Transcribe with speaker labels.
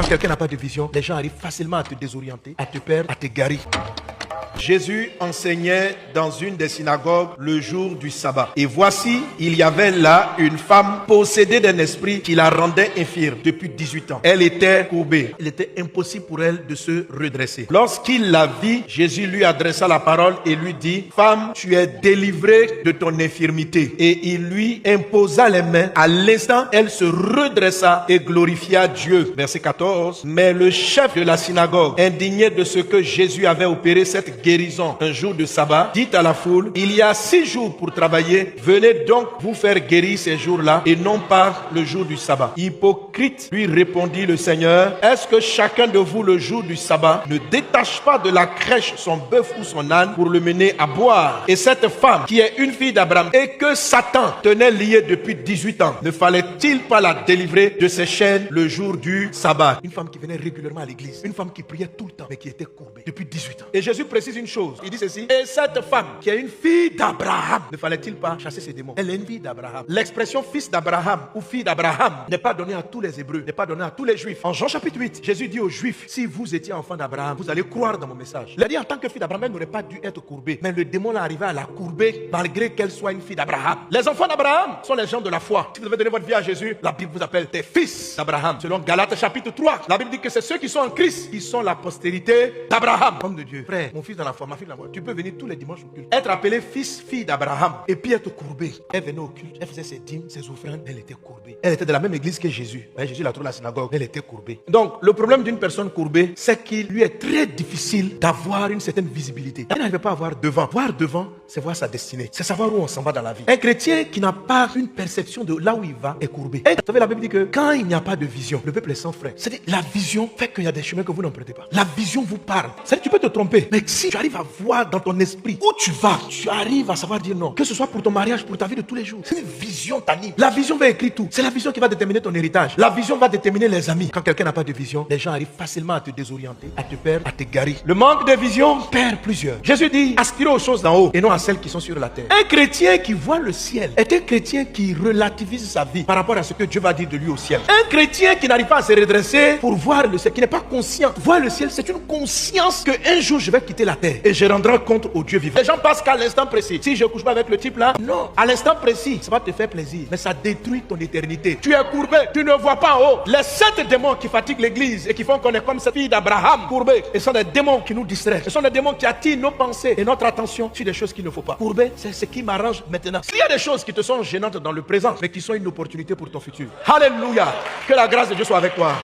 Speaker 1: Quand quelqu'un n'a pas de vision, les gens arrivent facilement à te désorienter, à te perdre, à te garer. Jésus enseignait dans une des synagogues le jour du sabbat. Et voici, il y avait là une femme possédée d'un esprit qui la rendait infirme depuis 18 ans. Elle était courbée. Il était impossible pour elle de se redresser. Lorsqu'il la vit, Jésus lui adressa la parole et lui dit: Femme, tu es délivrée de ton infirmité. Et il lui imposa les mains. À l'instant, elle se redressa et glorifia Dieu. Verset 14. Mais le chef de la synagogue, indigné de ce que Jésus avait opéré cette guérison un jour de sabbat, dit à la foule: il y a 6 jours pour travailler, venez donc vous faire guérir ces jours-là et non pas le jour du sabbat. Hypocrite, lui répondit le Seigneur, est-ce que chacun de vous le jour du sabbat ne détache pas de la crèche son bœuf ou son âne pour le mener à boire? Et cette femme qui est une fille d'Abraham et que Satan tenait liée depuis 18 ans, ne fallait-il pas la délivrer de ses chaînes le jour du sabbat? Une femme qui venait régulièrement à l'église, une femme qui priait tout le temps mais qui était courbée depuis 18 ans. Et Jésus précise une chose, il dit ceci: et cette femme qui est une fille d'Abraham, ne fallait-il pas chasser ses démons? Elle est une fille d'Abraham. L'expression fils d'Abraham ou fille d'Abraham n'est pas donnée à tous les Hébreux, n'est pas donnée à tous les Juifs. En Jean chapitre 8, Jésus dit aux Juifs: si vous étiez enfant d'Abraham, vous allez croire dans mon message. Il a dit en tant que fille d'Abraham, elle n'aurait pas dû être courbée, mais le démon l'a arrivé à la courber malgré qu'elle soit une fille d'Abraham. Les enfants d'Abraham sont les gens de la foi. Si vous avez donné votre vie à Jésus, la Bible vous appelle des fils d'Abraham. Selon Galates chapitre 3, la Bible dit que c'est ceux qui sont en Christ qui sont la postérité d'Abraham. Homme de Dieu, frère, mon fils dans la foi, ma fille dans la foi, tu peux venir tous les dimanches au culte, être appelé fils, fille d'Abraham et puis être courbé. Elle venait au culte, elle faisait ses dîmes, ses offrandes, elle était courbée. Elle était de la même église que Jésus. Jésus l'a trouvé à la synagogue, elle était courbée. Donc le problème d'une personne courbée, c'est qu'il lui est très difficile d'avoir une certaine visibilité. Elle n'arrive pas à voir devant. Voir devant, c'est voir sa destinée, c'est savoir où on s'en va dans la vie. Un chrétien qui n'a pas une perception de là où il va est courbé. Et vous savez, la Bible dit que quand il n'y a pas de vision, le peuple est sans frein. C'est-à-dire la vision fait qu'il y a des chemins que vous n'empruntez pas. La vision vous parle. C'est-à-dire tu peux te tromper, mais si tu arrives à voir dans ton esprit où tu vas, tu arrives à savoir dire non. Que ce soit pour ton mariage, pour ta vie de tous les jours. C'est une vision t'anime. La vision va écrire tout. C'est la vision qui va déterminer ton héritage. La vision va déterminer les amis. Quand quelqu'un n'a pas de vision, les gens arrivent facilement à te désorienter, à te perdre, à te garer. Le manque de vision perd plusieurs. Jésus dit: aspirez aux choses d'en haut et non à celles qui sont sur la terre. Un chrétien qui voit le ciel est un chrétien qui relativise sa vie par rapport à ce que Dieu va dire de lui au ciel. Un chrétien qui n'arrive pas à se redresser pour voir le ciel, qui n'est pas conscient. Voir le ciel, c'est une conscience que un jour je vais quitter la terre et je rendrai compte au Dieu vivant. Les gens pensent qu'à l'instant précis, si je ne couche pas avec le type là, non. À l'instant précis, ça va te faire plaisir, mais ça détruit ton éternité. Tu es courbé, tu ne vois pas en haut. Les 7 démons qui fatiguent l'église et qui font qu'on est comme cette fille d'Abraham courbée, ce sont des démons qui nous distraient. Ce sont des démons qui attirent nos pensées et notre attention sur des choses qu'il ne faut pas. Courbé, c'est ce qui m'arrange maintenant. S'il y a des choses qui te sont gênantes dans le présent, mais qui sont une opportunité pour ton futur, alléluia, que la grâce de Dieu soit avec toi.